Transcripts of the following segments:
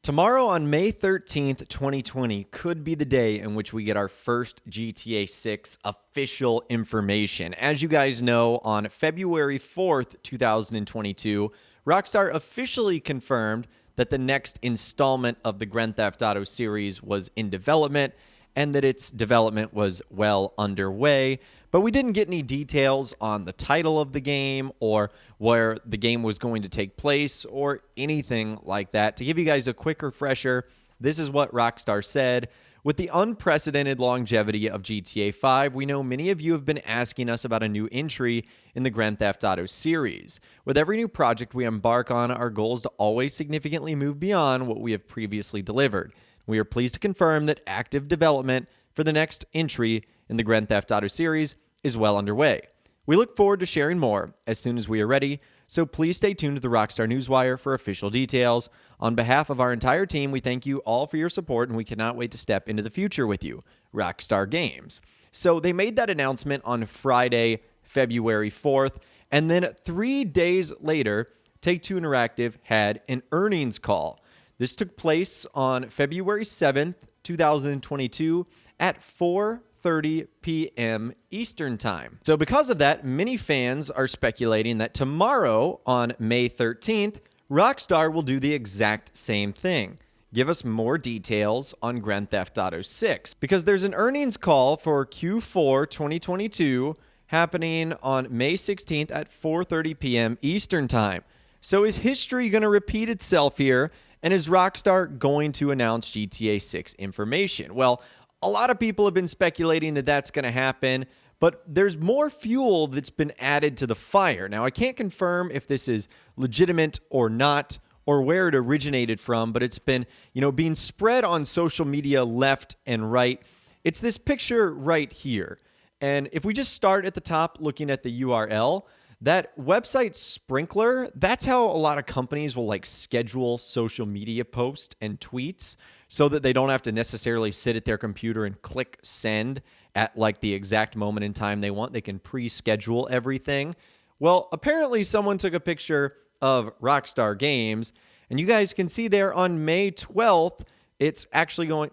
Tomorrow on May 13th, 2020 could be the day in which we get our first GTA 6 official information. As you guys know, on February 4th, 2022, Rockstar officially confirmed that the next installment of the Grand Theft Auto series was in development and that its development was well underway. But we didn't get any details on the title of the game or where the game was going to take place or anything like that. To give you guys a quick refresher, this is what Rockstar said. With the unprecedented longevity of GTA 5, we know many of you have been asking us about a new entry in the Grand Theft Auto series. With every new project we embark on, our goal is to always significantly move beyond what we have previously delivered. We are pleased to confirm that active development for the next entry in the Grand Theft Auto series is well underway. We look forward to sharing more as soon as we are ready, so please stay tuned to the Rockstar Newswire for official details. On behalf of our entire team, we thank you all for your support, and we cannot wait to step into the future with you, Rockstar Games. So they made that announcement on Friday, February 4th, and then 3 days later, Take-Two Interactive had an earnings call. This took place on February 7th, 2022 at 4:30 p.m. Eastern Time. So because of that, many fans are speculating that tomorrow on May 13th, Rockstar will do the exact same thing. Give us more details on Grand Theft Auto 6 because there's an earnings call for Q4 2022 happening on May 16th at 4:30 p.m. Eastern Time. So is history going to repeat itself here? And is Rockstar going to announce GTA 6 information? Well, a lot of people have been speculating that that's going to happen, but there's more fuel that's been added to the fire. Now, I can't confirm if this is legitimate or not, or where it originated from, but it's been, being spread on social media left and right. It's this picture right here. And if we just start at the top looking at the URL, that website Sprinkler, that's how a lot of companies will schedule social media posts and tweets so that they don't have to necessarily sit at their computer and click send at the exact moment in time they want. They can pre-schedule everything. Well, apparently someone took a picture of Rockstar Games, and you guys can see there on May 12th, it's actually going...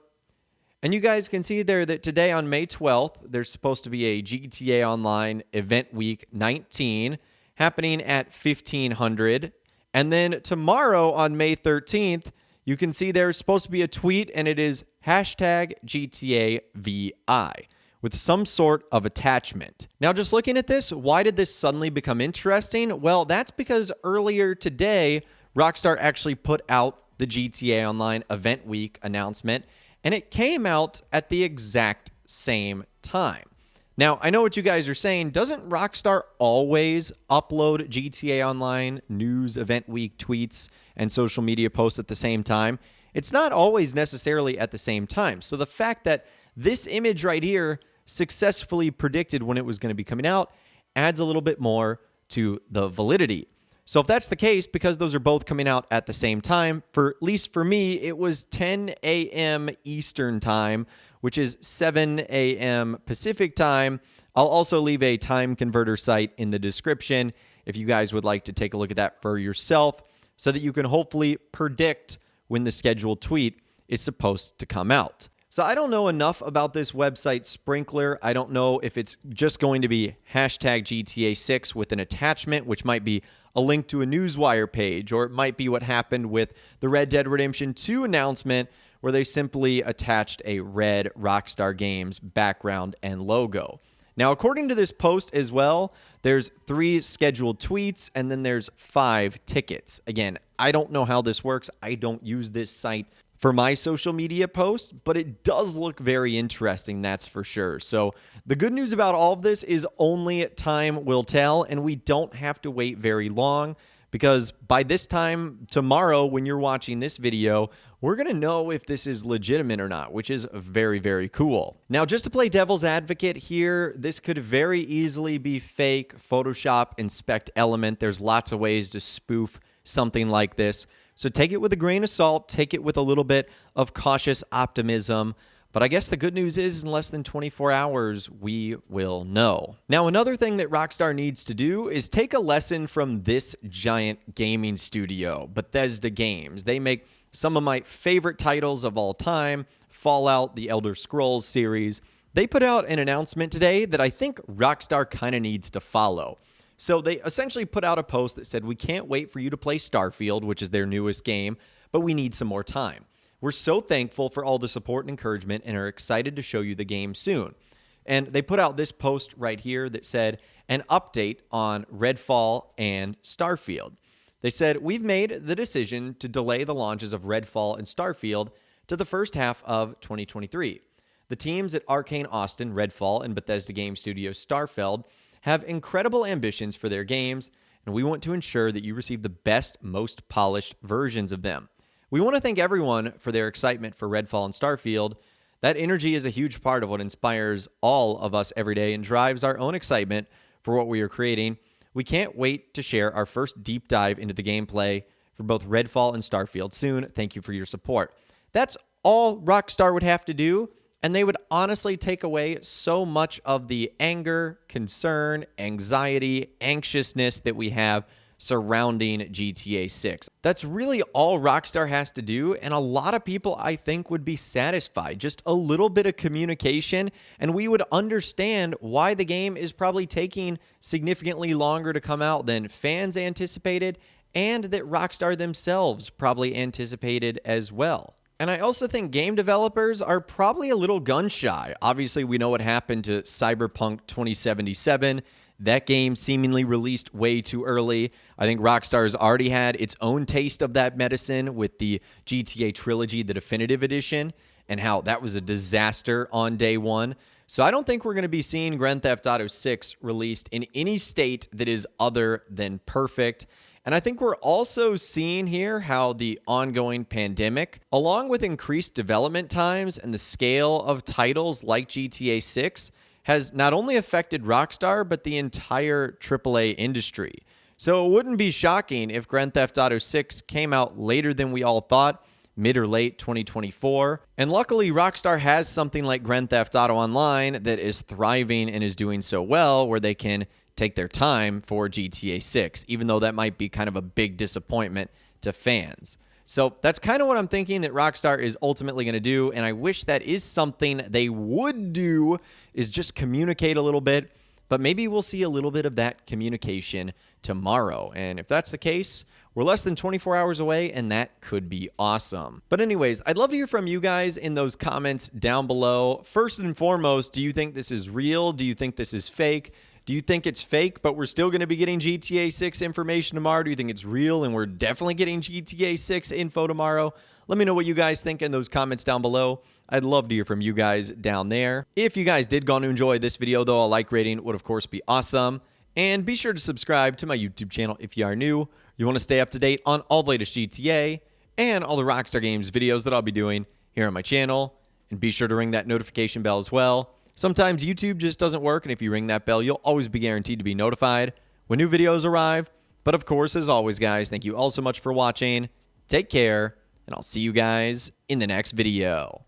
And you guys can see there that today on May 12th, there's supposed to be a GTA Online Event Week 19 happening at 1500. And then tomorrow on May 13th, you can see there's supposed to be a tweet, and it is hashtag GTAVI with some sort of attachment. Now, just looking at this, why did this suddenly become interesting? Well, that's because earlier today, Rockstar actually put out the GTA Online Event Week announcement, and it came out at the exact same time. Now, I know what you guys are saying. Doesn't Rockstar always upload GTA Online news, event week tweets, and social media posts at the same time? It's not always necessarily at the same time. So the fact that this image right here successfully predicted when it was going to be coming out adds a little bit more to the validity. So if that's the case, because those are both coming out at the same time, at least for me, it was 10 a.m. Eastern Time, which is 7 a.m. Pacific Time. I'll also leave a time converter site in the description if you guys would like to take a look at that for yourself so that you can hopefully predict when the scheduled tweet is supposed to come out. So I don't know enough about this website Sprinkler. I don't know if it's just going to be hashtag GTA 6 with an attachment, which might be a link to a Newswire page, or it might be what happened with the Red Dead Redemption 2 announcement where they simply attached a red Rockstar Games background and logo. Now, according to this post as well, there's 3 scheduled tweets and then there's 5 tickets. Again, I don't know how this works. I don't use this site for my social media posts, but it does look very interesting, that's for sure. So the good news about all of this is only time will tell, and we don't have to wait very long because by this time tomorrow when you're watching this video, we're going to know if this is legitimate or not, which is very, very cool. Now, just to play devil's advocate here, this could very easily be fake, Photoshop, inspect element. There's lots of ways to spoof something like this. So take it with a grain of salt, take it with a little bit of cautious optimism. But I guess the good news is in less than 24 hours, we will know. Now, another thing that Rockstar needs to do is take a lesson from this giant gaming studio, Bethesda Games. They make some of my favorite titles of all time, Fallout, the Elder Scrolls series. They put out an announcement today that I think Rockstar kind of needs to follow. So they essentially put out a post that said, "We can't wait for you to play Starfield," which is their newest game, "but we need some more time. We're so thankful for all the support and encouragement and are excited to show you the game soon." And they put out this post right here that said, "An update on Redfall and Starfield." They said, "We've made the decision to delay the launches of Redfall and Starfield to the first half of 2023. The teams at Arcane Austin, Redfall, and Bethesda Game Studios Starfield have incredible ambitions for their games, and we want to ensure that you receive the best, most polished versions of them. We want to thank everyone for their excitement for Redfall and Starfield. That energy is a huge part of what inspires all of us every day and drives our own excitement for what we are creating. We can't wait to share our first deep dive into the gameplay for both Redfall and Starfield soon. Thank you for your support." That's all Rockstar would have to do, and they would honestly take away so much of the anger, concern, anxiety, anxiousness that we have surrounding GTA 6. That's really all Rockstar has to do, and a lot of people, I think, would be satisfied. Just a little bit of communication, and we would understand why the game is probably taking significantly longer to come out than fans anticipated, and that Rockstar themselves probably anticipated as well. And I also think game developers are probably a little gun-shy. Obviously, we know what happened to Cyberpunk 2077. That game seemingly released way too early. I think Rockstar's already had its own taste of that medicine with the GTA Trilogy, the Definitive Edition, and how that was a disaster on day one. So I don't think we're going to be seeing Grand Theft Auto 6 released in any state that is other than perfect. And I think we're also seeing here how the ongoing pandemic, along with increased development times and the scale of titles like GTA 6, has not only affected Rockstar, but the entire AAA industry. So it wouldn't be shocking if Grand Theft Auto 6 came out later than we all thought, mid or late 2024. And luckily, Rockstar has something like Grand Theft Auto Online that is thriving and is doing so well, where they can take their time for GTA 6, even though that might be kind of a big disappointment to fans. So that's kind of what I'm thinking that Rockstar is ultimately going to do, and I wish that is something they would do, is just communicate a little bit, but maybe we'll see a little bit of that communication tomorrow. And if that's the case, we're less than 24 hours away, and that could be awesome. But anyways, I'd love to hear from you guys in those comments down below. First and foremost, do you think this is real? Do you think this is fake? Do you think it's fake, but we're still going to be getting GTA 6 information tomorrow? Do you think it's real and we're definitely getting GTA 6 info tomorrow? Let me know what you guys think in those comments down below. I'd love to hear from you guys down there. If you guys did go on to enjoy this video, though, a like rating would, of course, be awesome. And be sure to subscribe to my YouTube channel if you are new. You want to stay up to date on all the latest GTA and all the Rockstar Games videos that I'll be doing here on my channel. And be sure to ring that notification bell as well. Sometimes YouTube just doesn't work, and if you ring that bell, you'll always be guaranteed to be notified when new videos arrive. But of course, as always, guys, thank you all so much for watching. Take care, and I'll see you guys in the next video.